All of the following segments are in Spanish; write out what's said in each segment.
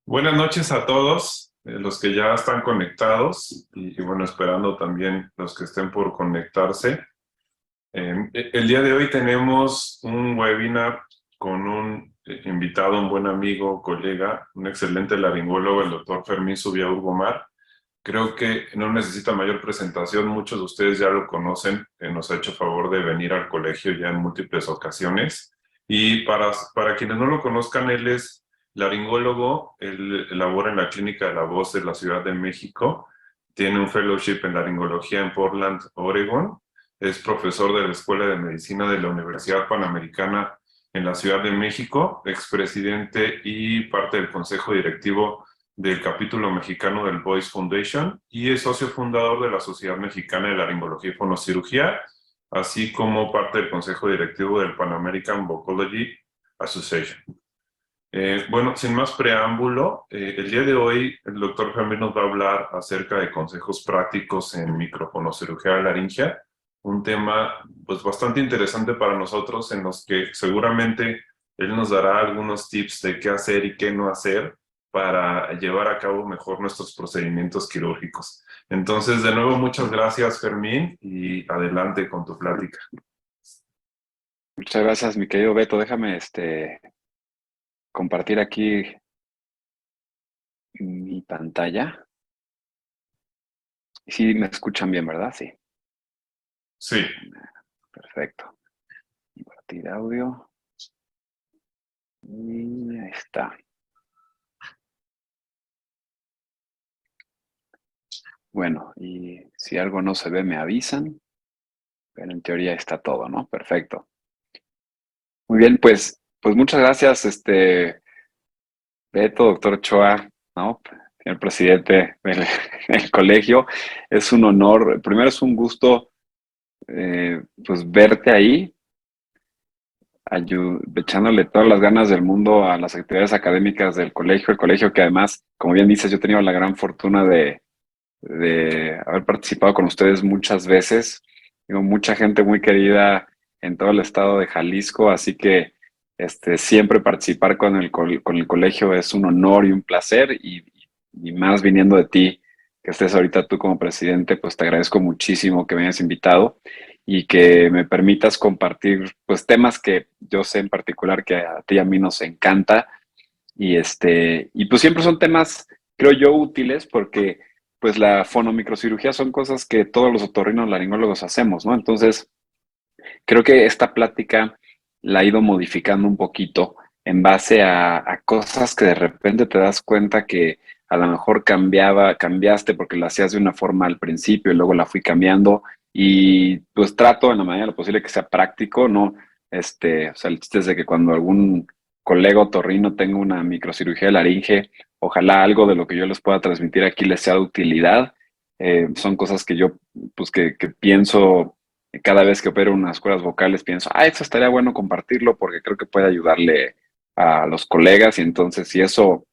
Buenas noches a todos, los que ya están conectados y bueno, esperando también los que estén por conectarse. El día de hoy tenemos un webinar con un invitado, un buen amigo, colega, un excelente laringólogo, el doctor Fermín Subia Urgomar. Creo que no necesita mayor presentación, muchos de ustedes ya lo conocen, nos ha hecho favor de venir al colegio ya en múltiples ocasiones. Y para quienes no lo conozcan, él es laringólogo, él labora en la Clínica de la Voz de la Ciudad de México, tiene un fellowship en laringología en Portland, Oregon, es profesor de la Escuela de Medicina de la Universidad Panamericana en la Ciudad de México, expresidente y parte del consejo directivo del capítulo mexicano del Voice Foundation y es socio fundador de la Sociedad Mexicana de Laringología y Fonocirugía, así como parte del consejo directivo del Pan American Vocology Association. Bueno, sin más preámbulo, el día de hoy el doctor Fermín nos va a hablar acerca de consejos prácticos en microfonocirugía laringea, un tema pues bastante interesante para nosotros en los que seguramente él nos dará algunos tips de qué hacer y qué no hacer para llevar a cabo mejor nuestros procedimientos quirúrgicos. Entonces, de nuevo, muchas gracias, Fermín, y adelante con tu plática. Muchas gracias, mi querido Beto. Déjame compartir aquí mi pantalla. Sí, me escuchan bien, ¿verdad? Sí, Sí, perfecto. Compartir audio. Y ahí está. Bueno, y si algo no se ve, me avisan. Pero en teoría está todo, ¿no? Perfecto. Muy bien, pues muchas gracias, Beto, doctor Choa, ¿no? Señor presidente del colegio. Es un honor. Primero es un gusto, pues, verte ahí echándole todas las ganas del mundo a las actividades académicas del colegio, el colegio que además, como bien dices, yo he tenido la gran fortuna de haber participado con ustedes muchas veces. Tengo mucha gente muy querida en todo el estado de Jalisco, así que siempre participar con el colegio es un honor y un placer, y más viniendo de ti, que estés ahorita tú como presidente, pues te agradezco muchísimo que me hayas invitado y que me permitas compartir pues temas que yo sé en particular que a ti y a mí nos encanta, y pues siempre son temas, creo yo, útiles porque pues la fonomicrocirugía son cosas que todos los otorrinos laringólogos hacemos, ¿no? Entonces, creo que esta plática la he ido modificando un poquito en base a cosas que de repente te das cuenta que a lo mejor cambiaste porque la hacías de una forma al principio y luego la fui cambiando, y pues trato en la medida de lo posible que sea práctico, ¿no? O sea, el chiste es de que cuando algún colega otorrino tenga una microcirugía de laringe, ojalá algo de lo que yo les pueda transmitir aquí les sea de utilidad. Son cosas que yo, pues que pienso cada vez que opero unas cuerdas vocales, pienso, eso estaría bueno compartirlo porque creo que puede ayudarle a los colegas, y entonces si eso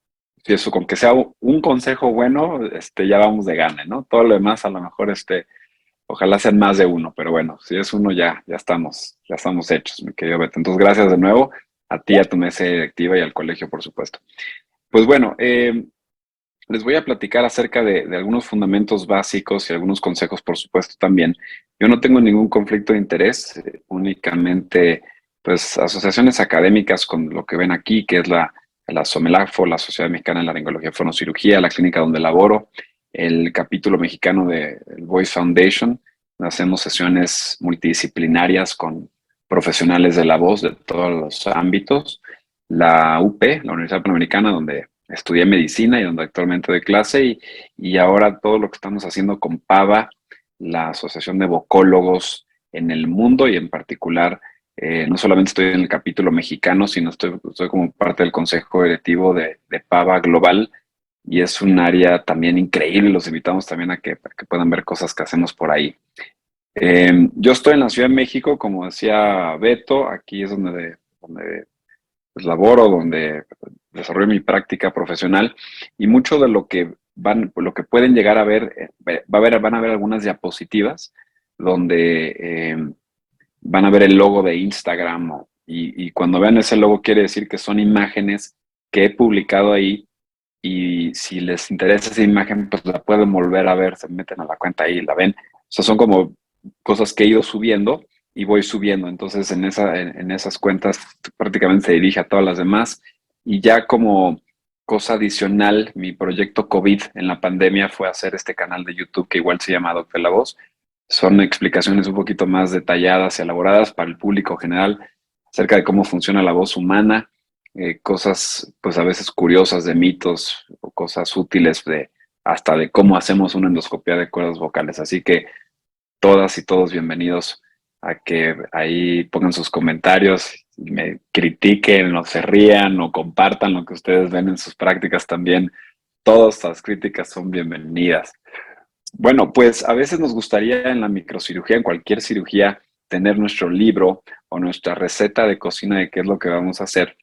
con que sea un consejo bueno, ya vamos de gane, ¿no? Todo lo demás a lo mejor, ojalá sean más de uno, pero bueno, si es uno ya estamos hechos, mi querido Beto. Entonces, gracias de nuevo a ti, a tu mesa directiva y al colegio, por supuesto. Pues bueno, les voy a platicar acerca de algunos fundamentos básicos y algunos consejos, por supuesto, también. Yo no tengo ningún conflicto de interés, únicamente, pues, asociaciones académicas con lo que ven aquí, que es la SOMELAFO, la Sociedad Mexicana de Laringología y Fonocirugía, la clínica donde laboro, el capítulo mexicano del Voice Foundation. Hacemos sesiones multidisciplinarias con profesionales de la voz de todos los ámbitos. La UP, la Universidad Panamericana, donde estudié medicina y donde actualmente doy clase, y ahora todo lo que estamos haciendo con PAVA, la Asociación de Vocólogos en el mundo, y en particular, no solamente estoy en el capítulo mexicano, sino estoy como parte del consejo directivo de PAVA Global, y es un área también increíble. Los invitamos también a que puedan ver cosas que hacemos por ahí. Yo estoy en la Ciudad de México, como decía Beto, aquí es donde pues, laboro, donde desarrollo mi práctica profesional, y mucho de lo que pueden llegar a ver, van a ver algunas diapositivas donde van a ver el logo de Instagram, y cuando vean ese logo quiere decir que son imágenes que he publicado ahí y si les interesa esa imagen, pues la pueden volver a ver, se meten a la cuenta ahí y la ven. O sea, son como cosas que he ido subiendo y voy subiendo. Entonces, en esas cuentas prácticamente se dirige a todas las demás. Y ya como cosa adicional, mi proyecto COVID en la pandemia fue hacer este canal de YouTube que igual se llama Doctor La Voz. Son explicaciones un poquito más detalladas y elaboradas para el público general acerca de cómo funciona la voz humana, cosas pues a veces curiosas de mitos o cosas útiles de hasta de cómo hacemos una endoscopia de cuerdas vocales. Así que todas y todos bienvenidos a que ahí pongan sus comentarios, me critiquen o se rían o compartan lo que ustedes ven en sus prácticas también. Todas las críticas son bienvenidas. Bueno, pues a veces nos gustaría en la microcirugía, en cualquier cirugía, tener nuestro libro o nuestra receta de cocina de qué es lo que vamos a hacer.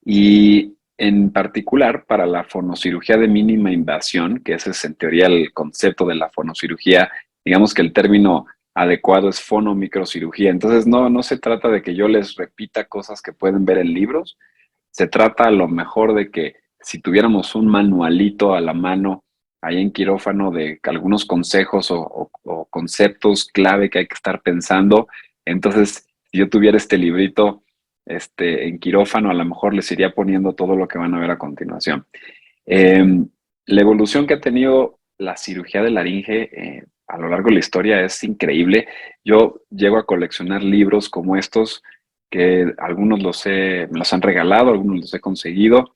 Y en particular para la fonocirugía de mínima invasión, que ese es en teoría el concepto de la fonocirugía, digamos que el término adecuado es fonomicrocirugía. Entonces no se trata de que yo les repita cosas que pueden ver en libros, se trata a lo mejor de que si tuviéramos un manualito a la mano ahí en quirófano de algunos consejos o conceptos clave que hay que estar pensando, entonces si yo tuviera este librito en quirófano, a lo mejor les iría poniendo todo lo que van a ver a continuación. Eh, la evolución que ha tenido la cirugía de laringe a lo largo de la historia es increíble. Yo llego a coleccionar libros como estos, que algunos me los han regalado, algunos los he conseguido.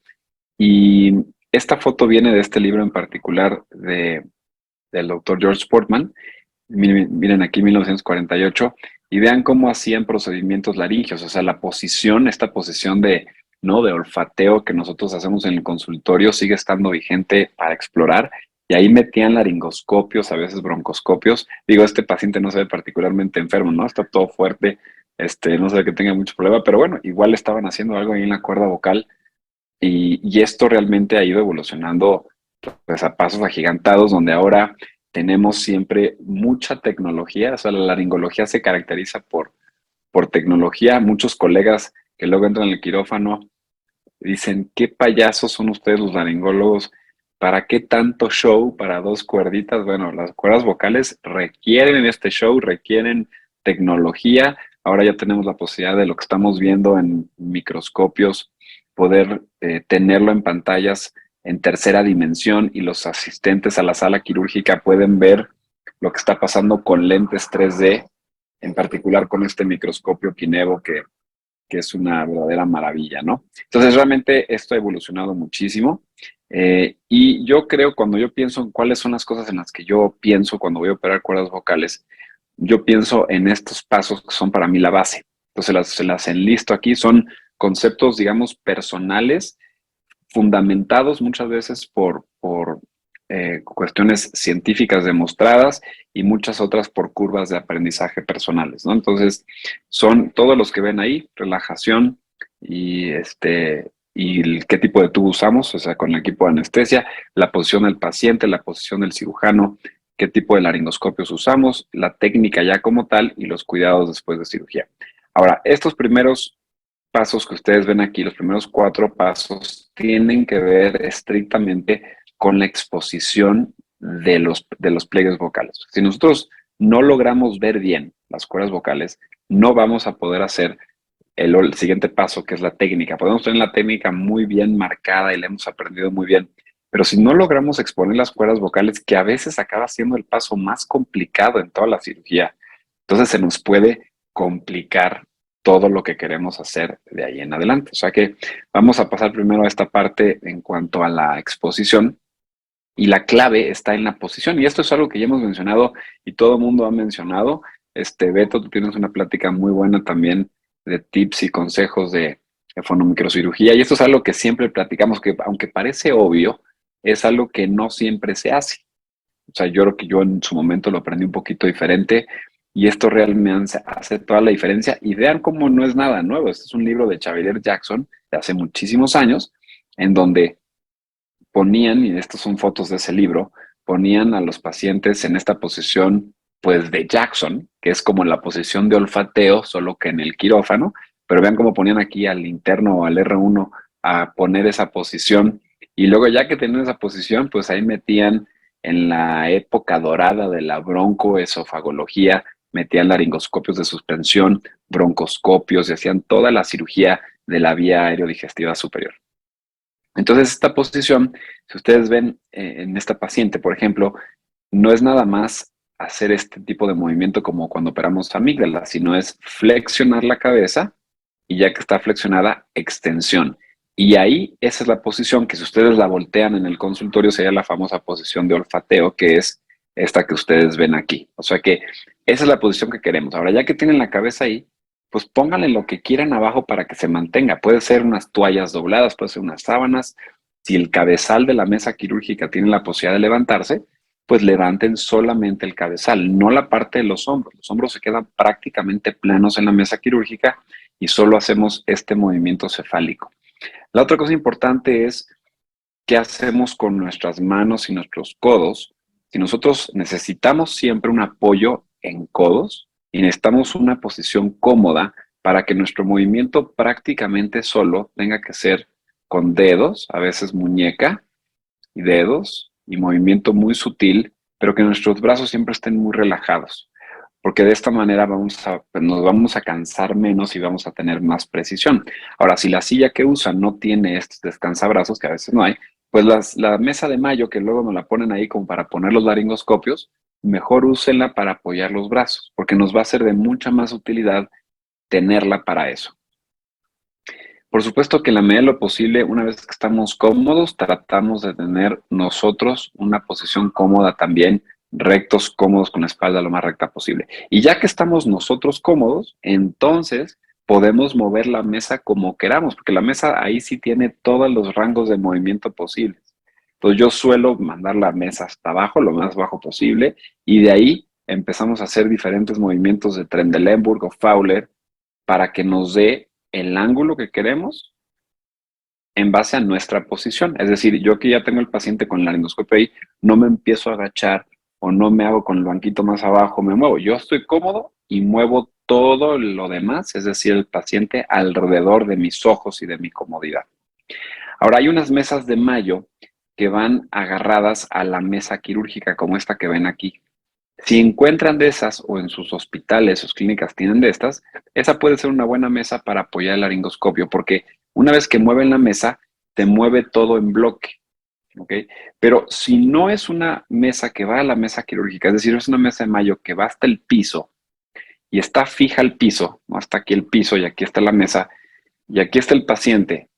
Y esta foto viene de este libro en particular del doctor George Portman. Miren aquí 1948 y vean cómo hacían procedimientos laringios, o sea, la posición, esta posición ¿no? de olfateo que nosotros hacemos en el consultorio sigue estando vigente para explorar. Y ahí metían laringoscopios, a veces broncoscopios. Digo, este paciente no se ve particularmente enfermo, ¿no? Está todo fuerte, no se ve que tenga mucho problema, pero bueno, igual estaban haciendo algo ahí en la cuerda vocal y esto realmente ha ido evolucionando pues, a pasos agigantados, donde ahora tenemos siempre mucha tecnología. O sea, la laringología se caracteriza por tecnología. Muchos colegas que luego entran al quirófano dicen, ¿qué payasos son ustedes los laringólogos? ¿Para qué tanto show para dos cuerditas? Bueno, las cuerdas vocales requieren este show, requieren tecnología. Ahora ya tenemos la posibilidad de lo que estamos viendo en microscopios, poder tenerlo en pantallas en tercera dimensión y los asistentes a la sala quirúrgica pueden ver lo que está pasando con lentes 3D, en particular con este microscopio Kinevo que es una verdadera maravilla, ¿no? Entonces, realmente esto ha evolucionado muchísimo. Y yo creo, cuando yo pienso en cuáles son las cosas en las que yo pienso cuando voy a operar cuerdas vocales, yo pienso en estos pasos que son para mí la base. Entonces, se las enlisto aquí. Son conceptos, digamos, personales, fundamentados muchas veces por cuestiones científicas demostradas y muchas otras por curvas de aprendizaje personales, ¿no? Entonces, son todos los que ven ahí, relajación y qué tipo de tubo usamos, o sea, con el equipo de anestesia, la posición del paciente, la posición del cirujano, qué tipo de laringoscopios usamos, la técnica ya como tal y los cuidados después de cirugía. Ahora, estos primeros pasos que ustedes ven aquí, los primeros 4 pasos, tienen que ver estrictamente con la exposición de los pliegues vocales. Si nosotros no logramos ver bien las cuerdas vocales, no vamos a poder hacer el siguiente paso, que es la técnica. Podemos tener la técnica muy bien marcada y la hemos aprendido muy bien, pero si no logramos exponer las cuerdas vocales, que a veces acaba siendo el paso más complicado en toda la cirugía, entonces se nos puede complicar todo lo que queremos hacer de ahí en adelante. O sea que vamos a pasar primero a esta parte en cuanto a la exposición y la clave está en la posición. Y esto es algo que ya hemos mencionado y todo el mundo ha mencionado. Beto, tú tienes una plática muy buena también de tips y consejos de fonomicrocirugía. Y esto es algo que siempre platicamos, que aunque parece obvio, es algo que no siempre se hace. O sea, yo creo que yo en su momento lo aprendí un poquito diferente y esto realmente hace toda la diferencia. Y vean cómo no es nada nuevo. Este es un libro de Xavier Jackson de hace muchísimos años, en donde ponían, y estas son fotos de ese libro, ponían a los pacientes en esta posición, pues de Jackson, que es como la posición de olfateo, solo que en el quirófano, pero vean cómo ponían aquí al interno o al R1 a poner esa posición Y luego ya que tenían esa posición, pues ahí metían en la época dorada de la broncoesofagología, metían laringoscopios de suspensión, broncoscopios y hacían toda la cirugía de la vía aerodigestiva superior. Entonces, esta posición, si ustedes ven en esta paciente, por ejemplo, no es nada más hacer este tipo de movimiento como cuando operamos amígdala, sino es flexionar la cabeza y ya que está flexionada, extensión. Y ahí esa es la posición que si ustedes la voltean en el consultorio sería la famosa posición de olfateo, que es esta que ustedes ven aquí. O sea que esa es la posición que queremos. Ahora, ya que tienen la cabeza ahí, pues pónganle lo que quieran abajo para que se mantenga. Puede ser unas toallas dobladas, puede ser unas sábanas. Si el cabezal de la mesa quirúrgica tiene la posibilidad de levantarse, pues levanten solamente el cabezal, no la parte de los hombros. Los hombros se quedan prácticamente planos en la mesa quirúrgica y solo hacemos este movimiento cefálico. La otra cosa importante es qué hacemos con nuestras manos y nuestros codos. Si nosotros necesitamos siempre un apoyo en codos y necesitamos una posición cómoda para que nuestro movimiento prácticamente solo tenga que ser con dedos, a veces muñeca y dedos, y movimiento muy sutil, pero que nuestros brazos siempre estén muy relajados, porque de esta manera nos vamos a cansar menos y vamos a tener más precisión. Ahora, si la silla que usan no tiene estos descansabrazos, que a veces no hay, pues la mesa de mayo, que luego nos la ponen ahí como para poner los laringoscopios, mejor úsenla para apoyar los brazos, porque nos va a ser de mucha más utilidad tenerla para eso. Por supuesto que en la medida de lo posible, una vez que estamos cómodos, tratamos de tener nosotros una posición cómoda también, rectos, cómodos, con la espalda lo más recta posible. Y ya que estamos nosotros cómodos, entonces podemos mover la mesa como queramos, porque la mesa ahí sí tiene todos los rangos de movimiento posibles. Entonces yo suelo mandar la mesa hasta abajo, lo más bajo posible, y de ahí empezamos a hacer diferentes movimientos de Trendelenburg o Fowler para que nos dé el ángulo que queremos en base a nuestra posición. Es decir, yo que ya tengo el paciente con el laringoscopio ahí, no me empiezo a agachar o no me hago con el banquito más abajo, me muevo. Yo estoy cómodo y muevo todo lo demás, es decir, el paciente alrededor de mis ojos y de mi comodidad. Ahora, hay unas mesas de mayo que van agarradas a la mesa quirúrgica, como esta que ven aquí. Si encuentran de esas o en sus hospitales, sus clínicas tienen de estas, esa puede ser una buena mesa para apoyar el laringoscopio, porque una vez que mueven la mesa, te mueve todo en bloque, ¿ok? Pero si no es una mesa que va a la mesa quirúrgica, es decir, es una mesa de mayo que va hasta el piso y está fija al piso, ¿no? Hasta aquí el piso y aquí está la mesa y aquí está el paciente,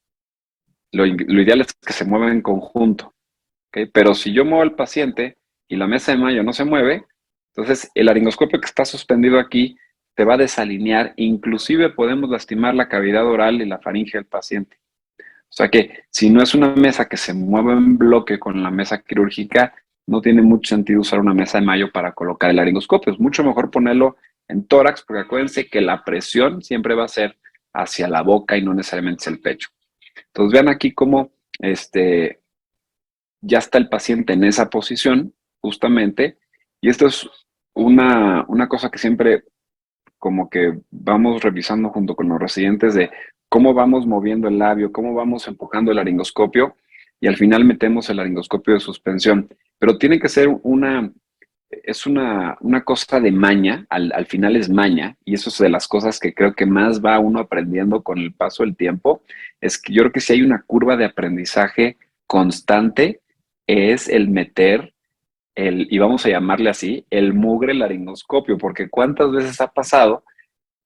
lo ideal es que se muevan en conjunto, ¿ok? Pero si yo muevo al paciente y la mesa de mayo no se mueve, entonces el laringoscopio que está suspendido aquí te va a desalinear, inclusive podemos lastimar la cavidad oral y la faringe del paciente. O sea que si no es una mesa que se mueve en bloque con la mesa quirúrgica, no tiene mucho sentido usar una mesa de mayo para colocar el laringoscopio. Es mucho mejor ponerlo en tórax, porque acuérdense que la presión siempre va a ser hacia la boca y no necesariamente hacia el pecho. Entonces vean aquí cómo ya está el paciente en esa posición, justamente, y esto es una cosa que siempre como que vamos revisando junto con los residentes de cómo vamos moviendo el labio, cómo vamos empujando el laringoscopio, y al final metemos el laringoscopio de suspensión. Pero tiene que ser una cosa de maña, al final es maña, y eso es de las cosas que creo que más va uno aprendiendo con el paso del tiempo, es que yo creo que si hay una curva de aprendizaje constante, es el meter y vamos a llamarle así, el mugre laringoscopio, porque cuántas veces ha pasado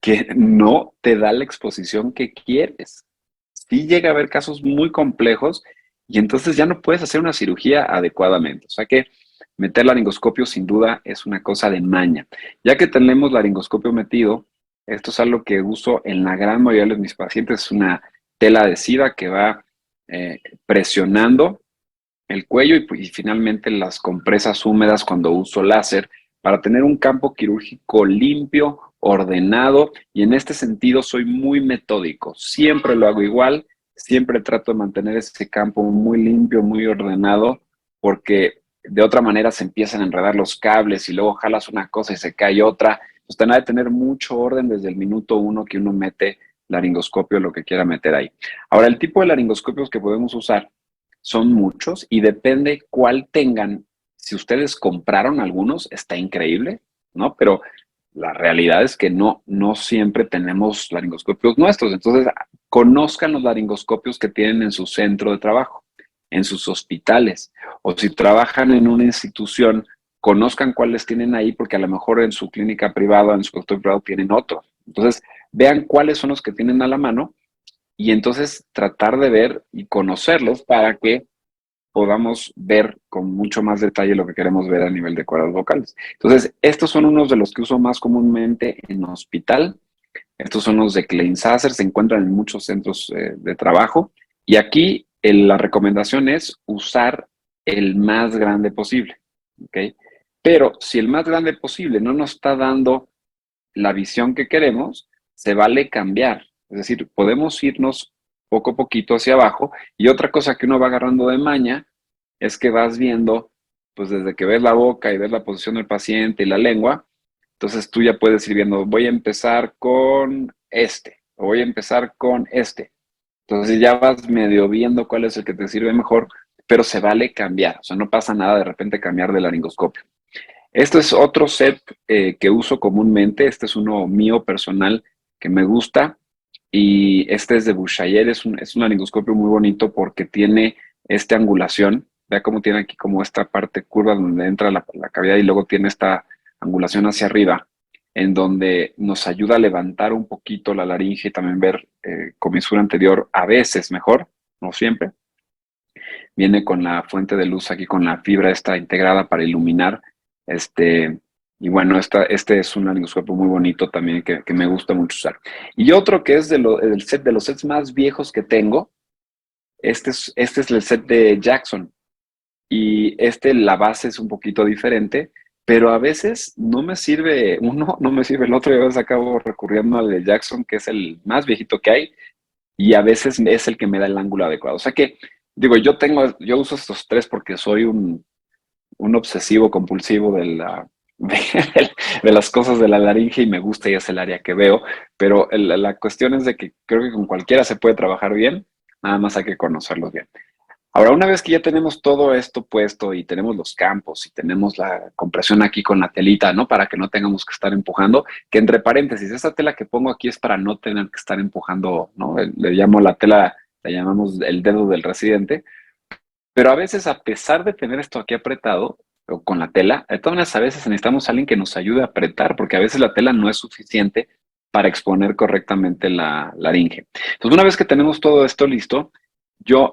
que no te da la exposición que quieres. Sí llega a haber casos muy complejos y entonces ya no puedes hacer una cirugía adecuadamente. O sea que meter laringoscopio sin duda es una cosa de maña. Ya que tenemos laringoscopio metido, esto es algo que uso en la gran mayoría de mis pacientes, es una tela adhesiva que va presionando el cuello y finalmente las compresas húmedas cuando uso láser para tener un campo quirúrgico limpio, ordenado, y en este sentido soy muy metódico. Siempre lo hago igual, siempre trato de mantener ese campo muy limpio, muy ordenado, porque de otra manera se empiezan a enredar los cables y luego jalas una cosa y se cae otra. Pues tener de tener mucho orden desde el minuto uno que uno mete laringoscopio, lo que quiera meter ahí. Ahora, el tipo de laringoscopios que podemos usar son muchos y depende cuál tengan. Si ustedes compraron algunos, está increíble, ¿no? Pero la realidad es que no siempre tenemos laringoscopios nuestros. Entonces, conozcan los laringoscopios que tienen en su centro de trabajo, en sus hospitales, o si trabajan en una institución, conozcan cuáles tienen ahí, porque a lo mejor en su clínica privada, en su consultorio privado, tienen otros. Entonces, vean cuáles son los que tienen a la mano y entonces tratar de ver y conocerlos para que podamos ver con mucho más detalle lo que queremos ver a nivel de cuerdas vocales. Entonces, estos son unos de los que uso más comúnmente en hospital. Estos son los de Klein Sasser, se encuentran en muchos centros de trabajo. Y aquí la recomendación es usar el más grande posible. ¿Ok? Pero si el más grande posible no nos está dando la visión que queremos, se vale cambiar. Es decir, podemos irnos poco a poquito hacia abajo. Y otra cosa que uno va agarrando de maña es que vas viendo, pues desde que ves la boca y ves la posición del paciente y la lengua, entonces tú ya puedes ir viendo, voy a empezar con este, o voy a empezar con este. Entonces ya vas medio viendo cuál es el que te sirve mejor, pero se vale cambiar. O sea, no pasa nada de repente cambiar de laringoscopio. Este es otro set que uso comúnmente. Este es uno mío personal que me gusta. Y este es de Bouchayer. Es un laringoscopio muy bonito porque tiene esta angulación. Vea cómo tiene aquí como esta parte curva donde entra la cavidad y luego tiene esta angulación hacia arriba, en donde nos ayuda a levantar un poquito la laringe y también ver comisura anterior a veces mejor, no siempre. Viene con la fuente de luz aquí, con la fibra esta integrada para iluminar. Este, y bueno, este es un laringoscopio muy bonito también que me gusta mucho usar. Y otro que es de los sets más viejos que tengo, este es el set de Jackson. Y la base es un poquito diferente, pero a veces no me sirve uno, no me sirve el otro, y a veces acabo recurriendo al de Jackson, que es el más viejito que hay, y a veces es el que me da el ángulo adecuado. O sea que, digo, yo uso estos tres porque soy un obsesivo compulsivo de, de las cosas de la laringe y me gusta y es el área que veo, pero la cuestión es de que creo que con cualquiera se puede trabajar bien, nada más hay que conocerlos bien. Ahora, una vez que ya tenemos todo esto puesto y tenemos los campos y tenemos la compresión aquí con la telita, ¿no? Para que no tengamos que estar empujando, que entre paréntesis, esta tela que pongo aquí es para no tener que estar empujando, ¿no? Le llamo la tela, le llamamos el dedo del residente, pero a veces a pesar de tener esto aquí apretado o con la tela, de todas maneras a veces necesitamos a alguien que nos ayude a apretar, porque a veces la tela no es suficiente para exponer correctamente la laringe. Entonces, una vez que tenemos todo esto listo,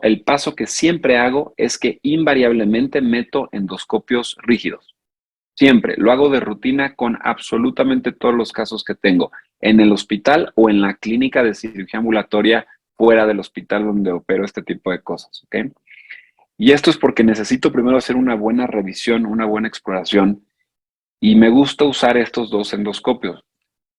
el paso que siempre hago es que invariablemente meto endoscopios rígidos. Siempre. Lo hago de rutina con absolutamente todos los casos que tengo, en el hospital o en la clínica de cirugía ambulatoria fuera del hospital donde opero este tipo de cosas. ¿Ok? Y esto es porque necesito primero hacer una buena revisión, una buena exploración, y me gusta usar estos dos endoscopios.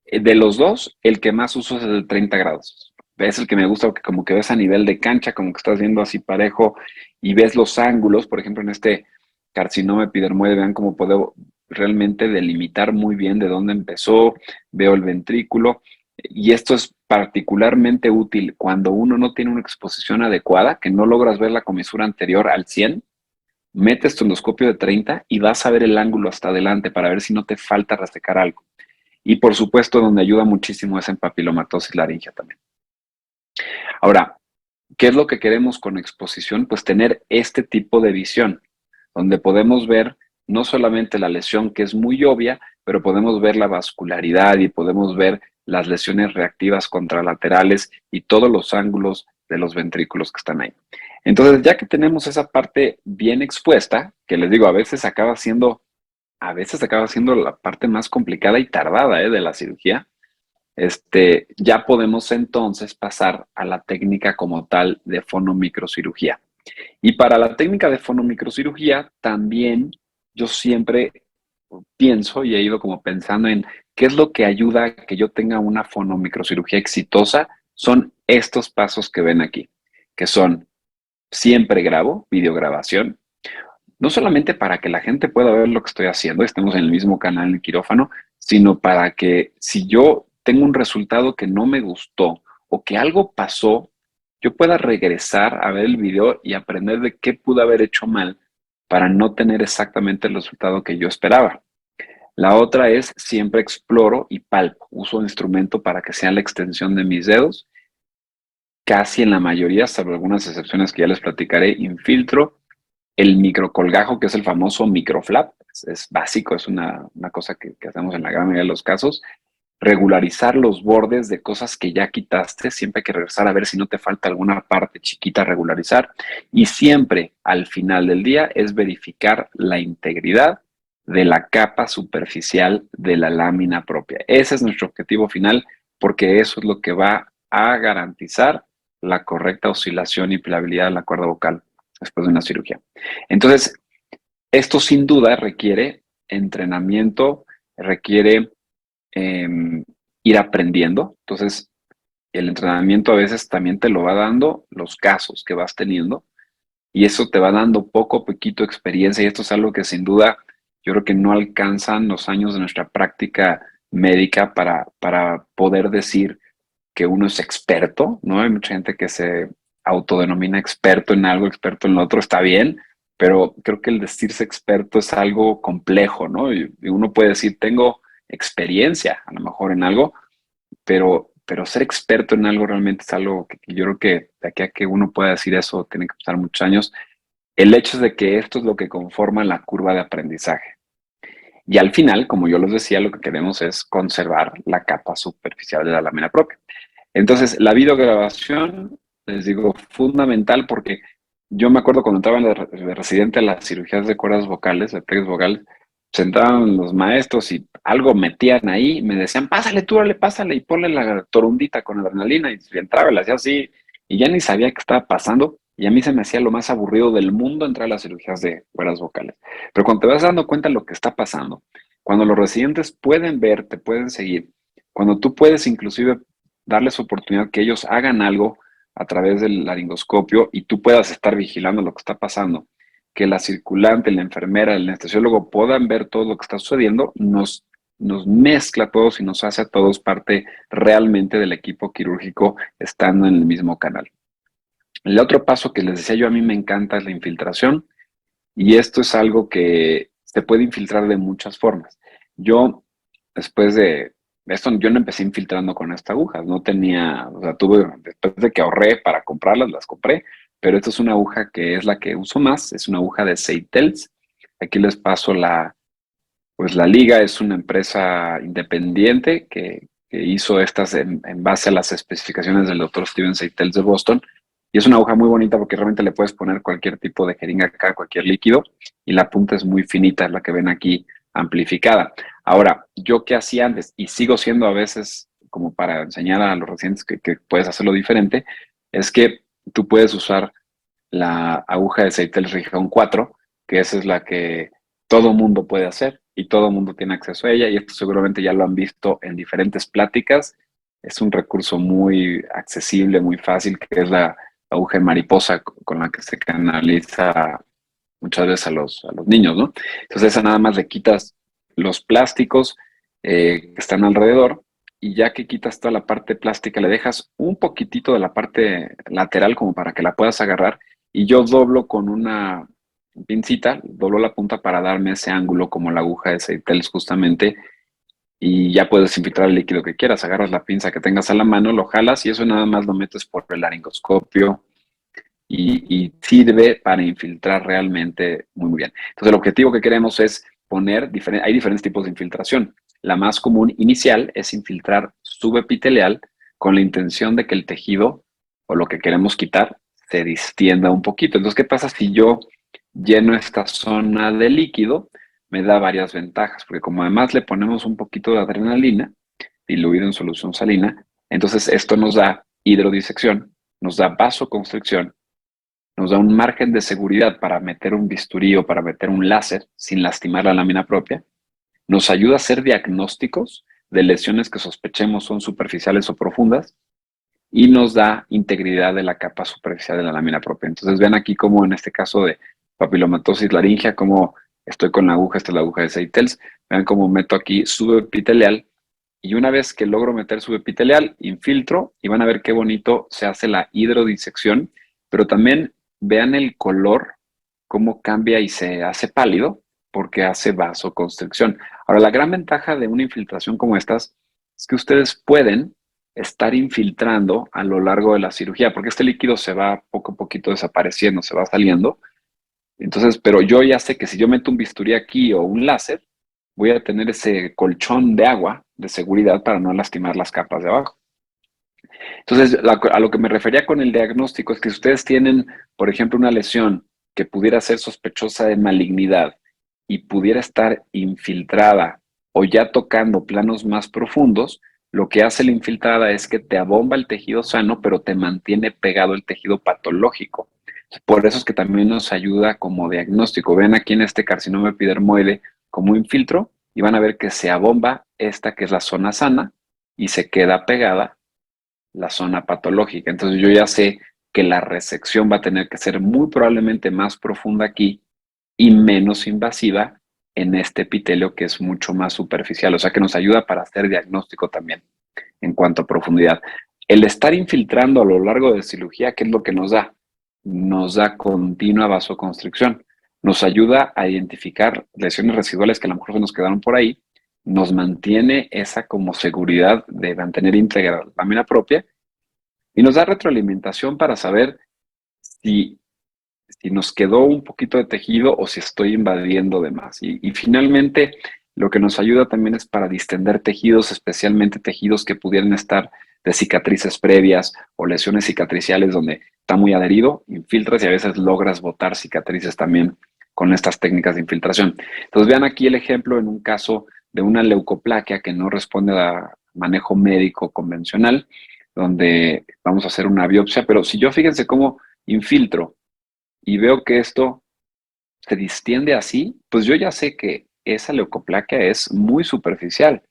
De los dos, el que más uso es el de 30 grados. Es el que me gusta porque como que ves a nivel de cancha, como que estás viendo así parejo y ves los ángulos. Por ejemplo, en este carcinoma epidermoide, vean cómo puedo realmente delimitar muy bien de dónde empezó, veo el ventrículo. Y esto es particularmente útil cuando uno no tiene una exposición adecuada, que no logras ver la comisura anterior al 100. Metes tu endoscopio de 30 y vas a ver el ángulo hasta adelante para ver si no te falta resecar algo. Y por supuesto, donde ayuda muchísimo es en papilomatosis laringea también. Ahora, ¿qué es lo que queremos con exposición? Pues tener este tipo de visión, donde podemos ver no solamente la lesión, que es muy obvia, pero podemos ver la vascularidad y podemos ver las lesiones reactivas contralaterales y todos los ángulos de los ventrículos que están ahí. Entonces, ya que tenemos esa parte bien expuesta, que les digo, a veces acaba siendo la parte más complicada y tardada de la cirugía, ya podemos entonces pasar a la técnica como tal de fonomicrocirugía. Y para la técnica de fonomicrocirugía también yo siempre pienso y he ido como pensando en qué es lo que ayuda a que yo tenga una fonomicrocirugía exitosa. Son estos pasos que ven aquí, que son siempre grabo, videograbación, no solamente para que la gente pueda ver lo que estoy haciendo, estemos en el mismo canal en el quirófano, sino para que si yo tengo un resultado que no me gustó o que algo pasó yo pueda regresar a ver el video y aprender de qué pude haber hecho mal para no tener exactamente el resultado que yo esperaba. La otra es siempre exploro y palpo. Uso un instrumento para que sea la extensión de mis dedos. Casi en la mayoría, salvo algunas excepciones que ya les platicaré, infiltro el microcolgajo, que es el famoso microflap. Es básico, es una cosa que hacemos en la gran mayoría de los casos. Regularizar los bordes de cosas que ya quitaste. Siempre hay que regresar a ver si no te falta alguna parte chiquita a regularizar. Y siempre al final del día es verificar la integridad de la capa superficial de la lámina propia. Ese es nuestro objetivo final, porque eso es lo que va a garantizar la correcta oscilación y pliabilidad de la cuerda vocal después de una cirugía. Entonces, esto sin duda requiere entrenamiento, requiere eh, ir aprendiendo. Entonces, el entrenamiento a veces también te lo va dando los casos que vas teniendo y eso te va dando poco a poquito experiencia y esto es algo que sin duda yo creo que no alcanzan los años de nuestra práctica médica para poder decir que uno es experto, ¿no? Hay mucha gente que se autodenomina experto en algo, experto en lo otro, está bien, pero creo que el decirse experto es algo complejo, ¿no? Y uno puede decir, tengo experiencia a lo mejor en algo, pero ser experto en algo realmente es algo que yo creo que de aquí a que uno pueda decir eso tiene que pasar muchos años. El hecho es de que esto es lo que conforma la curva de aprendizaje. Y al final, como yo les decía, lo que queremos es conservar la capa superficial de la lámina propia. Entonces, la videograbación, les digo, fundamental porque yo me acuerdo cuando entraba de residente a las cirugías de cuerdas vocales, de pliegues vocales, sentaban los maestros y algo metían ahí, me decían, pásale tú, dale, pásale y ponle la torundita con adrenalina y entraba y le hacía así y ya ni sabía qué estaba pasando y a mí se me hacía lo más aburrido del mundo entrar a las cirugías de cuerdas vocales. Pero cuando te vas dando cuenta de lo que está pasando, cuando los residentes pueden ver, te pueden seguir, cuando tú puedes inclusive darles oportunidad que ellos hagan algo a través del laringoscopio y tú puedas estar vigilando lo que está pasando, que la circulante, la enfermera, el anestesiólogo puedan ver todo lo que está sucediendo, nos mezcla a todos y nos hace a todos parte realmente del equipo quirúrgico estando en el mismo canal. El otro paso que les decía yo a mí me encanta es la infiltración y esto es algo que se puede infiltrar de muchas formas. Yo, después de esto, yo no empecé infiltrando con estas agujas, no tenía, o sea, después de que ahorré para comprarlas, las compré, pero esta es una aguja que es la que uso más, es una aguja de Seytels. Aquí les paso pues la liga es una empresa independiente que hizo estas en base a las especificaciones del doctor Steven Seytels de Boston. Y es una aguja muy bonita porque realmente le puedes poner cualquier tipo de jeringa acá, cualquier líquido, y la punta es muy finita, es la que ven aquí amplificada. Ahora, yo qué hacía antes, y sigo siendo a veces como para enseñar a los residentes que puedes hacerlo diferente, es que tú puedes usar la aguja de Seytels Región 4, que esa es la que todo mundo puede hacer y todo mundo tiene acceso a ella, y esto seguramente ya lo han visto en diferentes pláticas. Es un recurso muy accesible, muy fácil, que es la aguja en mariposa con la que se canaliza muchas veces a los niños, ¿no? Entonces, esa nada más le quitas los plásticos que están alrededor y ya que quitas toda la parte plástica, le dejas un poquitito de la parte lateral como para que la puedas agarrar y yo doblo con una pincita, doblo la punta para darme ese ángulo como la aguja de Seytels justamente y ya puedes infiltrar el líquido que quieras. Agarras la pinza que tengas a la mano, lo jalas y eso nada más lo metes por el laringoscopio y sirve para infiltrar realmente muy, muy bien. Entonces, el objetivo que queremos es poner, hay diferentes tipos de infiltración. La más común inicial es infiltrar subepitelial con la intención de que el tejido o lo que queremos quitar se distienda un poquito. Entonces, ¿qué pasa si yo lleno esta zona de líquido? Me da varias ventajas, porque como además le ponemos un poquito de adrenalina diluido en solución salina, entonces esto nos da hidrodisección, nos da vasoconstricción, nos da un margen de seguridad para meter un bisturí o para meter un láser sin lastimar la lámina propia, nos ayuda a hacer diagnósticos de lesiones que sospechemos son superficiales o profundas y nos da integridad de la capa superficial de la lámina propia. Entonces vean aquí como en este caso de papilomatosis laringea, como estoy con la aguja, esta es la aguja de Seytels, vean cómo meto aquí subepitelial Y una vez que logro meter subepitelial, infiltro y van a ver qué bonito se hace la hidrodisección, pero también vean el color, cómo cambia y se hace pálido porque hace vasoconstricción. Ahora, la gran ventaja de una infiltración como estas es que ustedes pueden estar infiltrando a lo largo de la cirugía, porque este líquido se va poco a poquito desapareciendo, se va saliendo. Entonces, pero yo ya sé que si yo meto un bisturí aquí o un láser, voy a tener ese colchón de agua de seguridad para no lastimar las capas de abajo. Entonces, a lo que me refería con el diagnóstico es que si ustedes tienen, por ejemplo, una lesión que pudiera ser sospechosa de malignidad y pudiera estar infiltrada o ya tocando planos más profundos, lo que hace la infiltrada es que te abomba el tejido sano, pero te mantiene pegado el tejido patológico. Por eso es que también nos ayuda como diagnóstico. Ven aquí en este carcinoma epidermoide como infiltro y van a ver que se abomba esta que es la zona sana y se queda pegada la zona patológica. Entonces yo ya sé que la resección va a tener que ser muy probablemente más profunda aquí y menos invasiva en este epitelio que es mucho más superficial. O sea que nos ayuda para hacer diagnóstico también en cuanto a profundidad. El estar infiltrando a lo largo de la cirugía, ¿qué es lo que nos da? Nos da continua vasoconstricción. Nos ayuda a identificar lesiones residuales que a lo mejor se nos quedaron por ahí. Nos mantiene esa como seguridad de mantener íntegra la lámina propia y nos da retroalimentación para saber si, si nos quedó un poquito de tejido o si estoy invadiendo de más. Y finalmente, lo que nos ayuda también es para distender tejidos, especialmente tejidos que pudieran estar de cicatrices previas o lesiones cicatriciales donde está muy adherido, infiltras y a veces logras botar cicatrices también con estas técnicas de infiltración. Entonces vean aquí el ejemplo en un caso de una leucoplaquia que no responde a manejo médico convencional, donde vamos a hacer una biopsia, pero si yo fíjense cómo infiltro y veo que esto se distiende así, pues yo ya sé que esa leucoplaquia es muy superficial.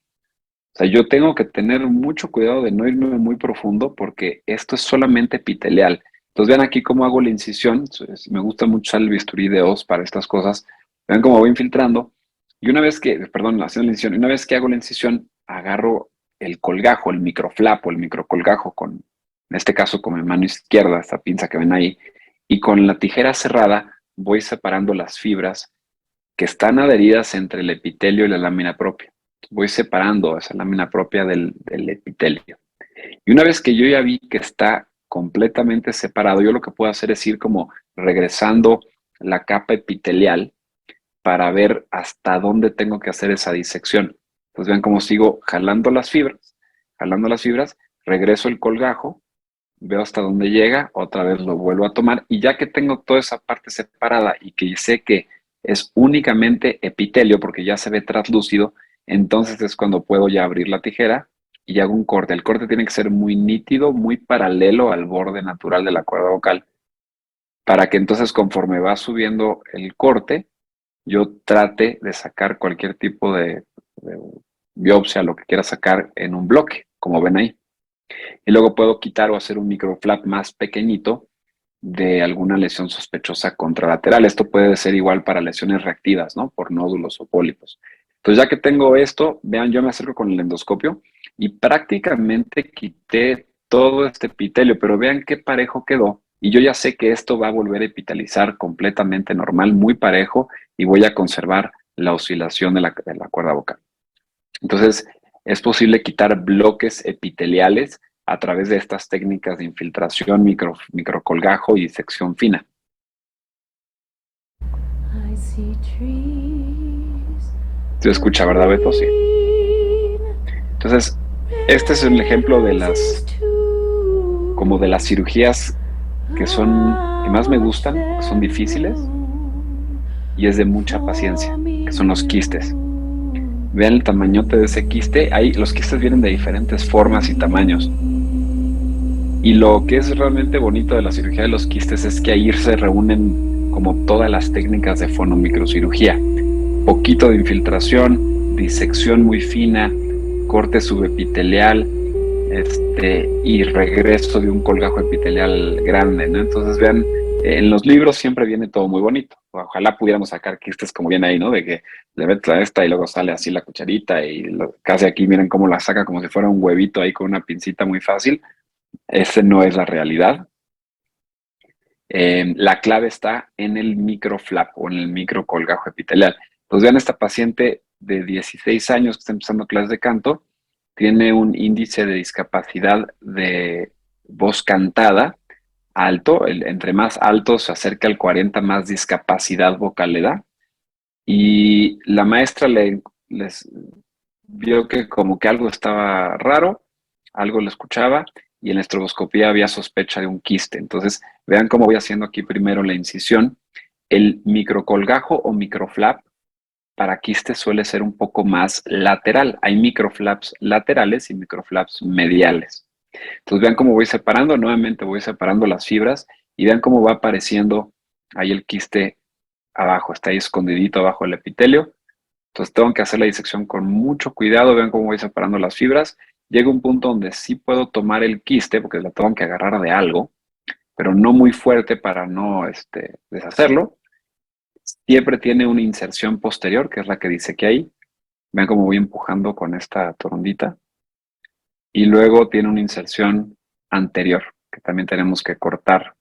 O sea, yo tengo que tener mucho cuidado de no irme muy profundo porque esto es solamente epitelial. Entonces vean aquí cómo hago la incisión. Me gusta mucho usar el bisturí de Oz para estas cosas. Vean cómo voy infiltrando. Y una vez que, perdón, haciendo la incisión, una vez que hago la incisión, agarro el colgajo, el microflap o el microcolgajo con, en este caso con mi mano izquierda, esta pinza que ven ahí, y con la tijera cerrada voy separando las fibras que están adheridas entre el epitelio y la lámina propia. Voy separando esa lámina propia del epitelio. Y una vez que yo ya vi que está completamente separado, yo lo que puedo hacer es ir como regresando la capa epitelial para ver hasta dónde tengo que hacer esa disección. Pues vean cómo sigo jalando las fibras, regreso el colgajo, veo hasta dónde llega, otra vez lo vuelvo a tomar y ya que tengo toda esa parte separada y que sé que es únicamente epitelio porque ya se ve traslúcido, entonces es cuando puedo ya abrir la tijera y hago un corte. El corte tiene que ser muy nítido, muy paralelo al borde natural de la cuerda vocal, para que entonces conforme va subiendo el corte, yo trate de sacar cualquier tipo de biopsia, lo que quiera sacar en un bloque, como ven ahí. Y luego puedo quitar o hacer un microflap más pequeñito de alguna lesión sospechosa contralateral. Esto puede ser igual para lesiones reactivas, ¿no? Por nódulos o pólipos. Entonces, ya que tengo esto, vean, yo me acerco con el endoscopio y prácticamente quité todo este epitelio, pero vean qué parejo quedó. Y yo ya sé que esto va a volver a epitalizar completamente normal, muy parejo, y voy a conservar la oscilación de la cuerda vocal. Entonces, es posible quitar bloques epiteliales a través de estas técnicas de infiltración, microcolgajo y sección fina. ¿Se escucha, verdad, Beto? Sí. Entonces, este es un ejemplo de las cirugías que más me gustan, que son difíciles y es de mucha paciencia, que son los quistes. Vean el tamañote de ese quiste. Ahí los quistes vienen de diferentes formas y tamaños. Y lo que es realmente bonito de la cirugía de los quistes es que ahí se reúnen como todas las técnicas de fonomicrocirugía. Poquito de infiltración, disección muy fina, corte subepitelial, y regreso de un colgajo epitelial grande, ¿no? Entonces vean En los libros siempre viene todo muy bonito. Ojalá pudiéramos sacar quistes como viene ahí, ¿no? De que le metes a esta y luego sale así la cucharita y casi aquí miren cómo la saca como si fuera un huevito ahí con una pincita muy fácil. Ese no es la realidad. La clave está en el microflap o en el microcolgajo epitelial. Entonces vean esta paciente de 16 años que está empezando clases de canto, tiene un índice de discapacidad de voz cantada alto, entre más alto se acerca al 40, más discapacidad vocal le da. Y la maestra les vio que como que algo estaba raro, algo lo escuchaba y en la estroboscopía había sospecha de un quiste. Entonces, vean cómo voy haciendo aquí primero la incisión. El microcolgajo o microflap para quiste suele ser un poco más lateral. Hay microflaps laterales y microflaps mediales. Entonces vean cómo voy separando, nuevamente voy separando las fibras y vean cómo va apareciendo ahí el quiste abajo, está ahí escondidito abajo del epitelio. Entonces tengo que hacer la disección con mucho cuidado, vean cómo voy separando las fibras. Llega un punto donde sí puedo tomar el quiste, porque la tengo que agarrar de algo, pero no muy fuerte para no deshacerlo. Siempre tiene una inserción posterior, que es la que dice que hay. Vean cómo voy empujando con esta torondita. Y luego tiene una inserción anterior, que también tenemos que cortar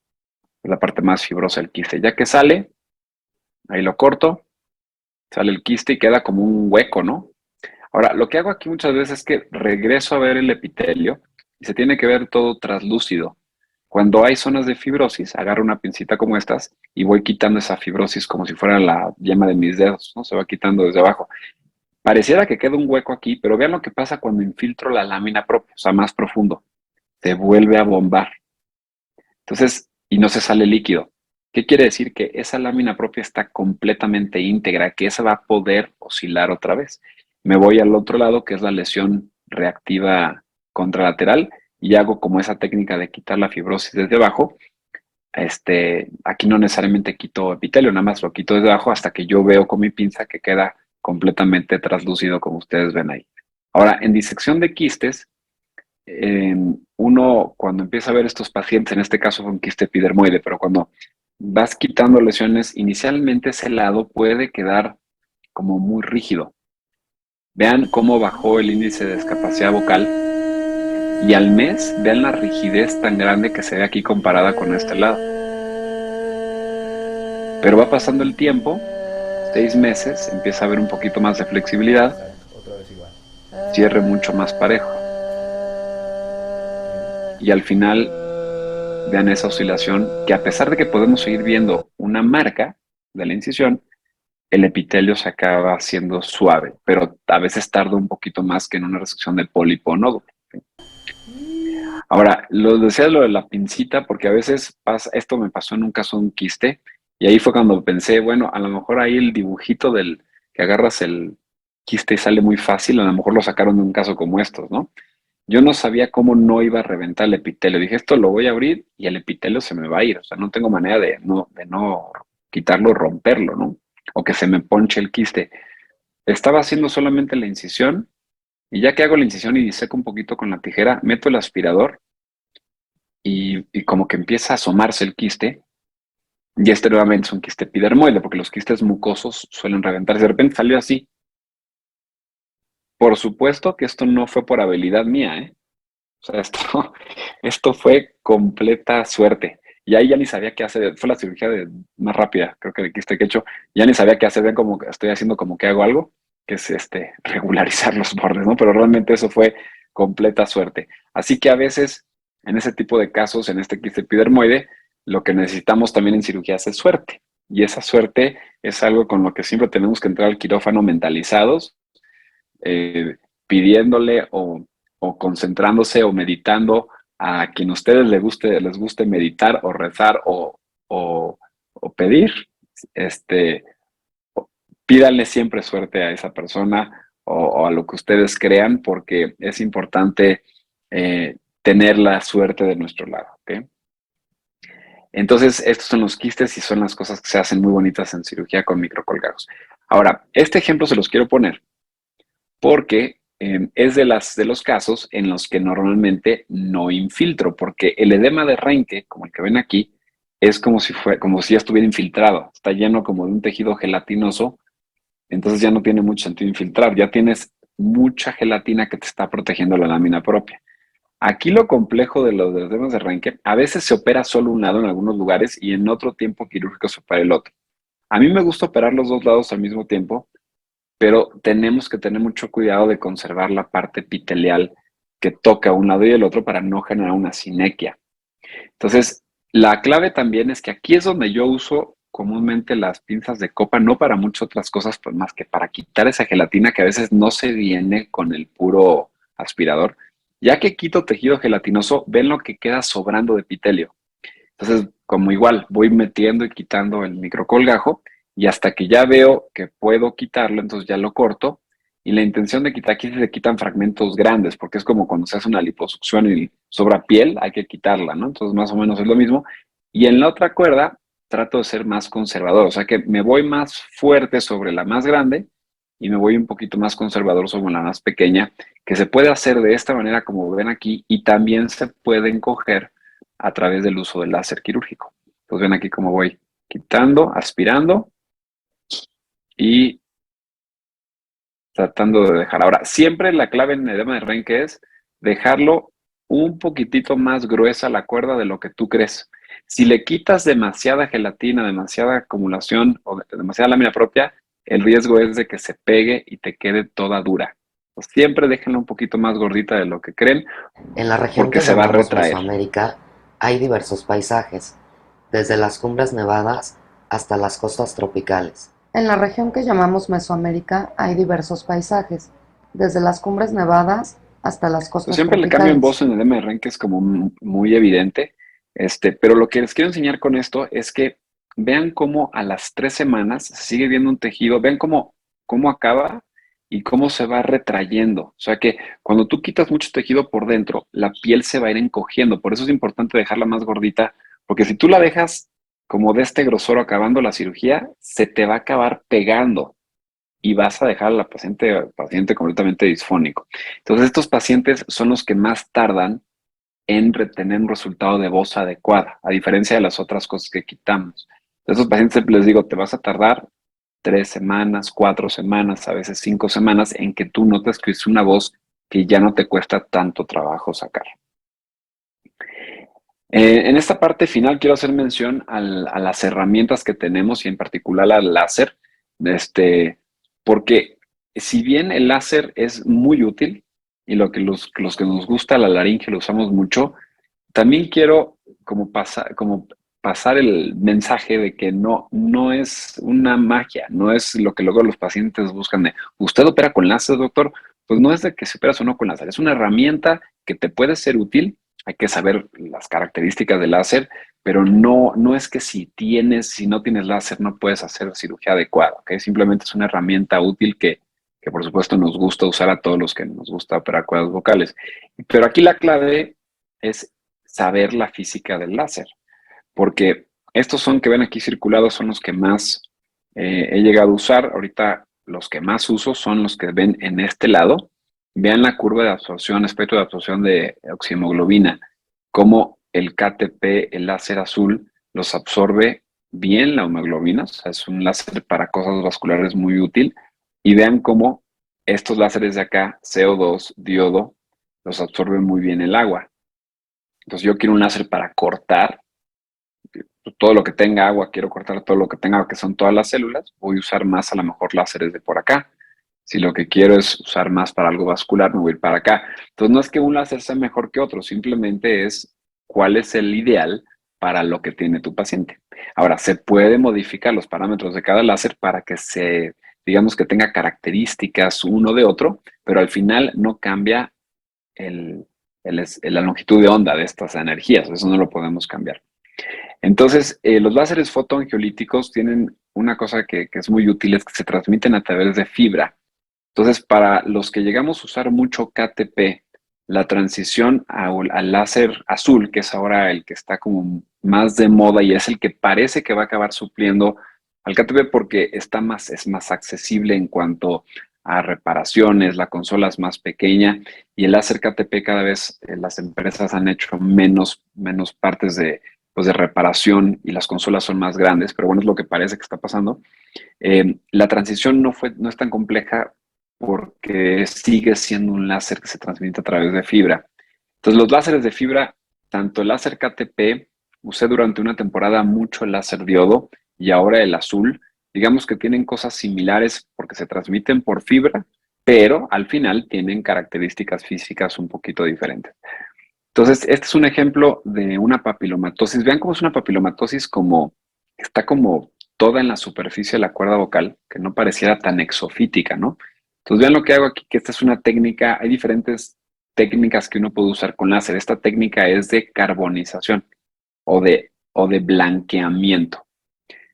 la parte más fibrosa del quiste. Ya que sale, ahí lo corto, sale el quiste y queda como un hueco, ¿no? Ahora, lo que hago aquí muchas veces es que regreso a ver el epitelio y se tiene que ver todo traslúcido. Cuando hay zonas de fibrosis, agarro una pincita como estas y voy quitando esa fibrosis como si fuera la yema de mis dedos, ¿no? Se va quitando desde abajo. Pareciera que queda un hueco aquí, pero vean lo que pasa cuando infiltro la lámina propia, o sea, más profundo. Se vuelve a bombar. Entonces, y no se sale líquido. ¿Qué quiere decir? Que esa lámina propia está completamente íntegra, que esa va a poder oscilar otra vez. Me voy al otro lado, que es la lesión reactiva contralateral, y hago como esa técnica de quitar la fibrosis desde abajo. Aquí no necesariamente quito epitelio, nada más lo quito desde abajo hasta que yo veo con mi pinza que queda completamente translúcido, como ustedes ven ahí. Ahora, en disección de quistes, uno cuando empieza a ver estos pacientes, en este caso con quiste epidermoide, pero cuando vas quitando lesiones, inicialmente ese lado puede quedar como muy rígido. Vean cómo bajó el índice de discapacidad vocal y al mes vean la rigidez tan grande que se ve aquí comparada con este lado. Pero va pasando el tiempo, 6 meses, empieza a haber un poquito más de flexibilidad, Otra vez igual. cierre mucho más parejo. Y al final vean esa oscilación que a pesar de que podemos seguir viendo una marca de la incisión, el epitelio se acaba haciendo suave, pero a veces tarda un poquito más que en una resección del pólipo o nódulo. Ahora, lo decía lo de la pincita, porque a veces pasa, esto me pasó en un caso de un quiste, y ahí fue cuando pensé, bueno, a lo mejor ahí el dibujito del que agarras el quiste y sale muy fácil, a lo mejor lo sacaron de un caso como estos, ¿no? Yo no sabía cómo no iba a reventar el epitelio. Dije, esto lo voy a abrir y el epitelio se me va a ir. O sea, no tengo manera de no quitarlo, romperlo, ¿no? O que se me ponche el quiste. Estaba haciendo solamente la incisión y ya que hago la incisión y diseco un poquito con la tijera, meto el aspirador y como que empieza a asomarse el quiste. Y nuevamente es un quiste epidermoide porque los quistes mucosos suelen reventarse. De repente salió así. Por supuesto que esto no fue por habilidad mía, ¿eh? O sea, esto fue completa suerte. Y ahí ya ni sabía qué hacer. Fue la cirugía más rápida, creo que de quiste que he hecho. Ya ni sabía qué hacer. Ven como que estoy haciendo como que hago algo, que es regularizar los bordes, ¿no? Pero realmente eso fue completa suerte. Así que a veces, en ese tipo de casos, en este quiste epidermoide, lo que necesitamos también en cirugías es suerte. Y esa suerte es algo con lo que siempre tenemos que entrar al quirófano mentalizados, eh, pidiéndole o concentrándose o meditando a quien a ustedes les guste meditar o rezar o pedir, este, pídanle siempre suerte a esa persona o a lo que ustedes crean, porque es importante tener la suerte de nuestro lado, ¿ok? Entonces, estos son los quistes y son las cosas que se hacen muy bonitas en cirugía con microcolgados. Ahora, este ejemplo se los quiero poner porque es de los casos en los que normalmente no infiltro, porque el edema de Reinke, como el que ven aquí, es como si ya estuviera infiltrado, está lleno como de un tejido gelatinoso, entonces ya no tiene mucho sentido infiltrar, ya tienes mucha gelatina que te está protegiendo la lámina propia. Aquí lo complejo de los temas de Renke, a veces se opera solo un lado en algunos lugares y en otro tiempo quirúrgico se opera el otro. A mí me gusta operar los dos lados al mismo tiempo, pero tenemos que tener mucho cuidado de conservar la parte epitelial que toca un lado y el otro para no generar una sinequia. Entonces, la clave también es que aquí es donde yo uso comúnmente las pinzas de copa, no para muchas otras cosas, pues más que para quitar esa gelatina que a veces no se viene con el puro aspirador. Ya que quito tejido gelatinoso, ven lo que queda sobrando de epitelio. Entonces, como igual, voy metiendo y quitando el microcolgajo y hasta que ya veo que puedo quitarlo, entonces ya lo corto. Y la intención de quitar, aquí se quitan fragmentos grandes, porque es como cuando se hace una liposucción y sobra piel, hay que quitarla, ¿no? Entonces, más o menos es lo mismo. Y en la otra cuerda, trato de ser más conservador, o sea que me voy más fuerte sobre la más grande y me voy un poquito más conservador sobre la más pequeña, que se puede hacer de esta manera, como ven aquí, y también se pueden coger a través del uso del láser quirúrgico. Pues ven aquí cómo voy quitando, aspirando y tratando de dejar. Ahora, siempre la clave en el edema de Renke es dejarlo un poquitito más gruesa la cuerda de lo que tú crees. Si le quitas demasiada gelatina, demasiada acumulación o demasiada lámina propia, el riesgo es de que se pegue y te quede toda dura. Pues siempre déjenla un poquito más gordita de lo que creen En la región porque que se va a llamamos retraer. Mesoamérica hay diversos paisajes, desde las cumbres nevadas hasta las costas tropicales. En la región que llamamos Mesoamérica hay diversos paisajes, desde las cumbres nevadas hasta las Pues costas siempre el cambio en tropicales. voz en el MR que es como muy evidente, pero lo que les quiero enseñar con esto es que vean cómo a las 3 semanas se sigue viendo un tejido, vean cómo acaba y cómo se va retrayendo. O sea que cuando tú quitas mucho tejido por dentro, la piel se va a ir encogiendo. Por eso es importante dejarla más gordita, porque si tú la dejas como de este grosor acabando la cirugía, se te va a acabar pegando y vas a dejar a la paciente completamente disfónico. Entonces, estos pacientes son los que más tardan en retener un resultado de voz adecuada, a diferencia de las otras cosas que quitamos. A estos pacientes siempre les digo, te vas a tardar 3 semanas, 4 semanas, a veces 5 semanas en que tú notes que es una voz que ya no te cuesta tanto trabajo sacar. En esta parte final quiero hacer mención a las herramientas que tenemos y en particular al láser, este, porque si bien el láser es muy útil y los que nos gusta la laringe lo usamos mucho, también quiero como pasar el mensaje de que no es una magia, no es lo que luego los pacientes buscan de, ¿usted opera con láser, doctor? Pues no es de que se operas o no con láser, es una herramienta que te puede ser útil, hay que saber las características del láser, pero no es que si no tienes láser no puedes hacer cirugía adecuada, ¿ok? Simplemente es una herramienta útil que por supuesto nos gusta usar a todos los que nos gusta operar cuerdas vocales. Pero aquí la clave es saber la física del láser, porque estos son que ven aquí circulados son los que más he llegado a usar. Ahorita los que más uso son los que ven en este lado. Vean la curva de absorción, espectro de absorción de oxihemoglobina, cómo el KTP, el láser azul, los absorbe bien la hemoglobina, o sea, es un láser para cosas vasculares muy útil. Y vean cómo estos láseres de acá, CO2, diodo, los absorben muy bien el agua. Entonces yo quiero un láser para cortar todo lo que tenga agua, quiero cortar todo lo que tenga, que son todas las células, voy a usar más a lo mejor láseres de por acá. Si lo que quiero es usar más para algo vascular, me voy a ir para acá. Entonces no es que un láser sea mejor que otro, simplemente es cuál es el ideal para lo que tiene tu paciente. Ahora, se puede modificar los parámetros de cada láser para que digamos que tenga características uno de otro, pero al final no cambia la longitud de onda de estas energías, eso no lo podemos cambiar. Entonces, los láseres fotoangiolíticos tienen una cosa que es muy útil, es que se transmiten a través de fibra. Entonces, para los que llegamos a usar mucho KTP, la transición al láser azul, que es ahora el que está como más de moda y es el que parece que va a acabar supliendo al KTP porque es más accesible en cuanto a reparaciones, la consola es más pequeña y el láser KTP cada vez las empresas han hecho menos partes pues de reparación y las consolas son más grandes, pero bueno, es lo que parece que está pasando. La transición no es tan compleja porque sigue siendo un láser que se transmite a través de fibra. Entonces, los láseres de fibra, tanto el láser KTP, usé durante una temporada mucho el láser diodo y ahora el azul, digamos que tienen cosas similares porque se transmiten por fibra, pero al final tienen características físicas un poquito diferentes. Entonces, este es un ejemplo de una papilomatosis. Vean cómo es una papilomatosis como, está como toda en la superficie de la cuerda vocal, que no pareciera tan exofítica, ¿no? Entonces, vean lo que hago aquí, que esta es una técnica, hay diferentes técnicas que uno puede usar con láser. Esta técnica es de carbonización o de blanqueamiento.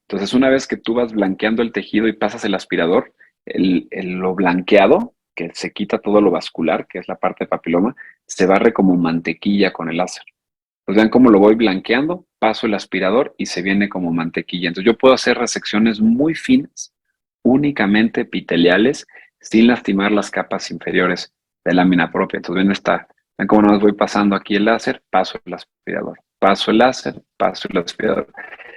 Entonces, una vez que tú vas blanqueando el tejido y pasas el aspirador, lo blanqueado, que se quita todo lo vascular, que es la parte de papiloma, se barre como mantequilla con el láser. Pues vean cómo lo voy blanqueando, paso el aspirador y se viene como mantequilla. Entonces yo puedo hacer resecciones muy finas, únicamente epiteliales, sin lastimar las capas inferiores de lámina propia. Entonces ven cómo nomás voy pasando aquí el láser, paso el aspirador, paso el láser, paso el aspirador.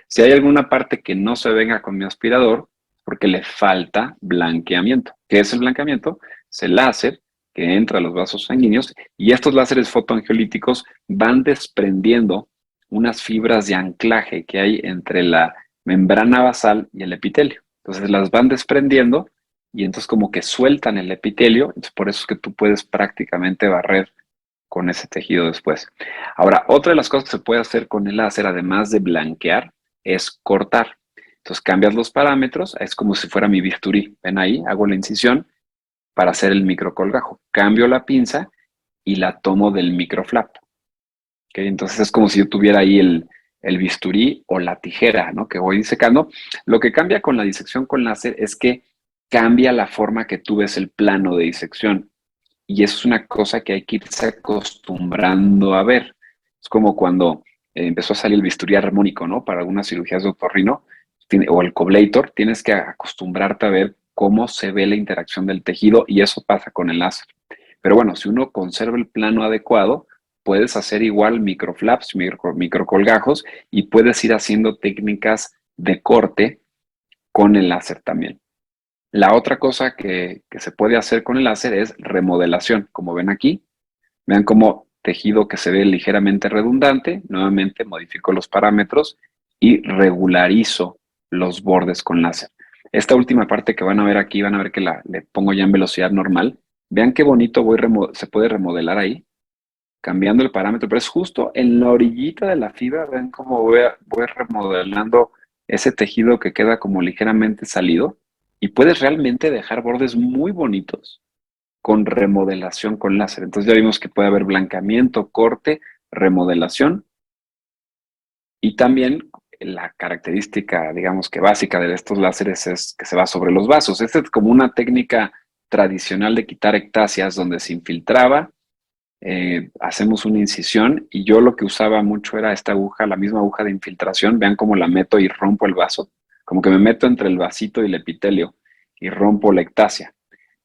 Si hay alguna parte que no se venga con mi aspirador, porque le falta blanqueamiento. ¿Qué es el blanqueamiento? Es el láser que entra a los vasos sanguíneos y estos láseres fotoangiolíticos van desprendiendo unas fibras de anclaje que hay entre la membrana basal y el epitelio. Entonces las van desprendiendo y entonces como que sueltan el epitelio, entonces por eso es que tú puedes prácticamente barrer con ese tejido después. Ahora, otra de las cosas que se puede hacer con el láser, además de blanquear, es cortar. Entonces cambias los parámetros, es como si fuera mi bisturí. Ven ahí, hago la incisión para hacer el microcolgajo. Cambio la pinza y la tomo del microflap. ¿Okay? Entonces es como si yo tuviera ahí el bisturí o la tijera, ¿no? Que voy disecando. Lo que cambia con la disección con láser es que cambia la forma que tú ves el plano de disección. Y eso es una cosa que hay que irse acostumbrando a ver. Es como cuando empezó a salir el bisturí armónico, ¿no? Para algunas cirugías de otorrino, o el coblator, tienes que acostumbrarte a ver cómo se ve la interacción del tejido y eso pasa con el láser. Pero bueno, si uno conserva el plano adecuado, puedes hacer igual microflaps, microcolgajos y puedes ir haciendo técnicas de corte con el láser también. La otra cosa que se puede hacer con el láser es remodelación. Como ven aquí, vean cómo tejido que se ve ligeramente redundante, nuevamente modifico los parámetros y regularizo los bordes con láser. Esta última parte que van a ver aquí, van a ver que le pongo ya en velocidad normal. Vean qué bonito se puede remodelar ahí, cambiando el parámetro, pero es justo en la orillita de la fibra, vean cómo voy remodelando ese tejido que queda como ligeramente salido y puedes realmente dejar bordes muy bonitos con remodelación con láser. Entonces ya vimos que puede haber blancamiento, corte, remodelación y también la característica, digamos que básica de estos láseres es que se va sobre los vasos. Esta es como una técnica tradicional de quitar ectasias donde se infiltraba, hacemos una incisión y yo lo que usaba mucho era esta aguja, la misma aguja de infiltración. Vean cómo la meto y rompo el vaso, como que me meto entre el vasito y el epitelio y rompo la ectasia.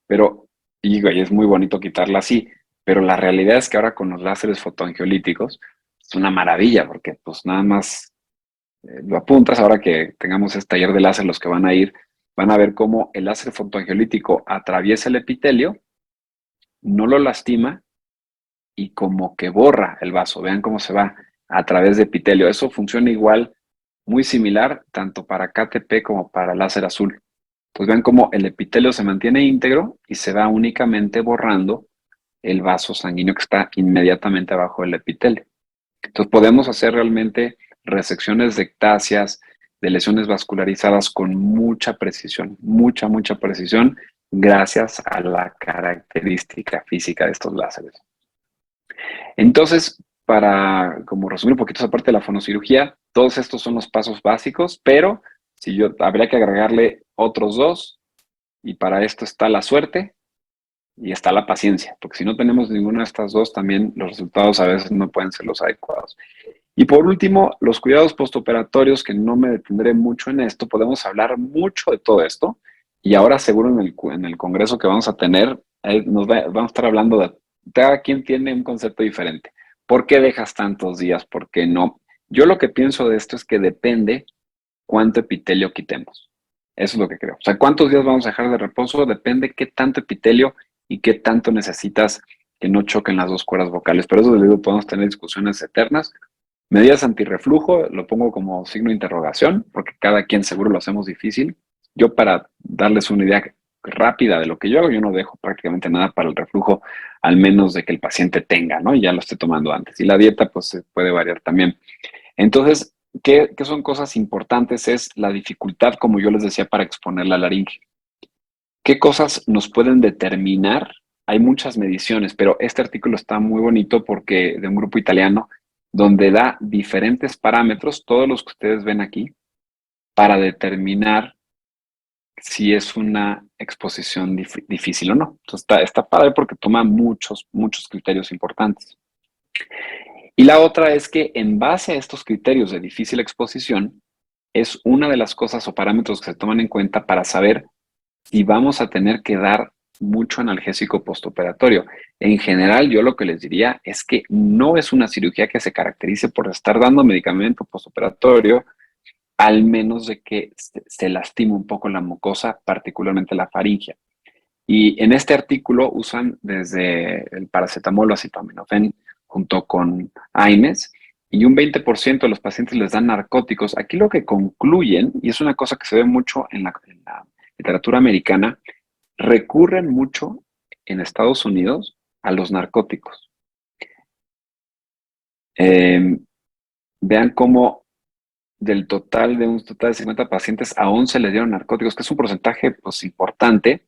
Pero, y es muy bonito quitarla así, pero la realidad es que ahora con los láseres fotoangiolíticos es una maravilla porque pues nada más lo apuntas. Ahora que tengamos este taller de láser, los que van a ir van a ver cómo el láser fotoangiolítico atraviesa el epitelio, no lo lastima y como que borra el vaso. Vean cómo se va a través de epitelio. Eso funciona igual, muy similar, tanto para KTP como para láser azul. Pues vean cómo el epitelio se mantiene íntegro y se va únicamente borrando el vaso sanguíneo que está inmediatamente abajo del epitelio. Entonces podemos hacer realmente resecciones de ectasias, de lesiones vascularizadas con mucha precisión, mucha precisión, gracias a la característica física de estos láseres. Entonces, para como resumir un poquito esa parte de la fonocirugía, todos estos son los pasos básicos, pero si yo habría que agregarle otros dos, y para esto está la suerte y está la paciencia, porque si no tenemos ninguna de estas dos, también los resultados a veces no pueden ser los adecuados. Y por último, los cuidados postoperatorios, que no me detendré mucho en esto, podemos hablar mucho de todo esto, y ahora seguro en el congreso que vamos a tener, vamos a estar hablando de cada quien tiene un concepto diferente. ¿Por qué dejas tantos días? ¿Por qué no? Yo lo que pienso de esto es que depende cuánto epitelio quitemos. Eso es lo que creo. O sea, cuántos días vamos a dejar de reposo depende qué tanto epitelio y qué tanto necesitas que no choquen las dos cuerdas vocales. Pero eso, les digo, podemos tener discusiones eternas. Medidas antirreflujo, lo pongo como signo de interrogación, porque cada quien seguro lo hacemos difícil. Yo, para darles una idea rápida de lo que yo hago, yo no dejo prácticamente nada para el reflujo, al menos de que el paciente tenga, ¿no? Y ya lo esté tomando antes. Y la dieta, pues, se puede variar también. Entonces, ¿qué son cosas importantes? Es la dificultad, como yo les decía, para exponer la laringe. ¿Qué cosas nos pueden determinar? Hay muchas mediciones, pero este artículo está muy bonito porque de un grupo italiano donde da diferentes parámetros, todos los que ustedes ven aquí, para determinar si es una exposición difícil o no. Entonces está padre porque toma muchos criterios importantes. Y la otra es que en base a estos criterios de difícil exposición, es una de las cosas o parámetros que se toman en cuenta para saber si vamos a tener que dar mucho analgésico postoperatorio. En general, yo lo que les diría es que no es una cirugía que se caracterice por estar dando medicamento postoperatorio, al menos de que se lastime un poco la mucosa, particularmente la faringea. Y en este artículo usan desde el paracetamol o acetaminofén junto con AINES, y un 20% de los pacientes les dan narcóticos. Aquí lo que concluyen, y es una cosa que se ve mucho en la literatura americana, recurren mucho en Estados Unidos a los narcóticos. Vean cómo de un total de 50 pacientes, a 11 les dieron narcóticos, que es un porcentaje pues importante,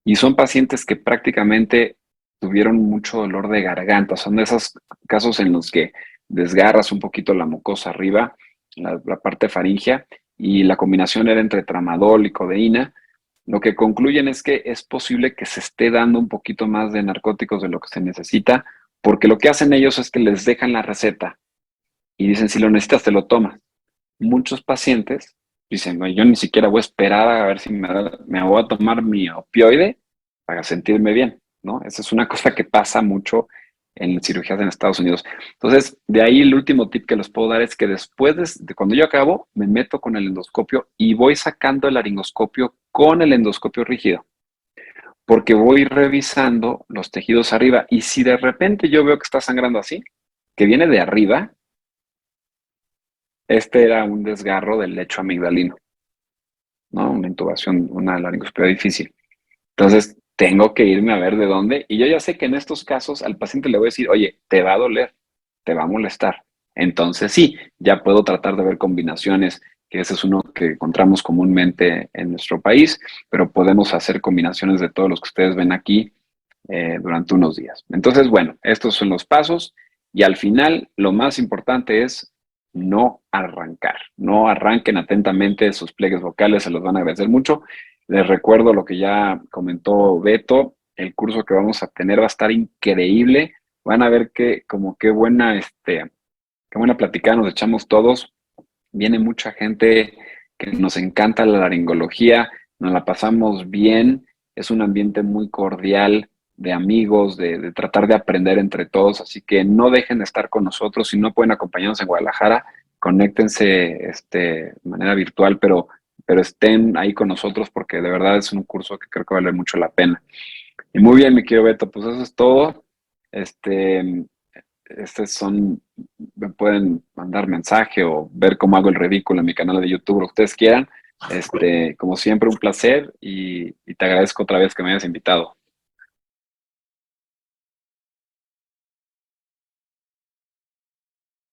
y son pacientes que prácticamente tuvieron mucho dolor de garganta. Son de esos casos en los que desgarras un poquito la mucosa arriba, la parte faríngea, y la combinación era entre tramadol y codeína. Lo que concluyen es que es posible que se esté dando un poquito más de narcóticos de lo que se necesita, porque lo que hacen ellos es que les dejan la receta y dicen, si lo necesitas, te lo tomas. Muchos pacientes dicen, no, yo ni siquiera voy a esperar a ver si me voy a tomar mi opioide para sentirme bien, ¿no? Esa es una cosa que pasa mucho en cirugías en Estados Unidos. Entonces, de ahí el último tip que les puedo dar es que después de cuando yo acabo, me meto con el endoscopio y voy sacando el laringoscopio con el endoscopio rígido, porque voy revisando los tejidos arriba, y si de repente yo veo que está sangrando así, que viene de arriba, este era un desgarro del lecho amigdalino, ¿no? Una intubación, una laringoscopia difícil. Entonces, tengo que irme a ver de dónde. Y yo ya sé que en estos casos al paciente le voy a decir, oye, te va a doler, te va a molestar. Entonces, sí, ya puedo tratar de ver combinaciones, que ese es uno que encontramos comúnmente en nuestro país, pero podemos hacer combinaciones de todos los que ustedes ven aquí durante unos días. Entonces, bueno, estos son los pasos. Y al final, lo más importante es no arrancar. No arranquen atentamente sus pliegues vocales, se los van a agradecer mucho. Les recuerdo lo que ya comentó Beto, el curso que vamos a tener va a estar increíble. Van a ver qué buena platicada nos echamos todos. Viene mucha gente que nos encanta la laringología, nos la pasamos bien, es un ambiente muy cordial de amigos, de tratar de aprender entre todos, así que no dejen de estar con nosotros. Si no pueden acompañarnos en Guadalajara, conéctense de manera virtual, pero estén ahí con nosotros, porque de verdad es un curso que creo que vale mucho la pena. Y muy bien, mi querido Beto, pues eso es todo. Este, me pueden mandar mensaje o ver cómo hago el ridículo en mi canal de YouTube, lo que ustedes quieran. Como siempre, un placer, y te agradezco otra vez que me hayas invitado.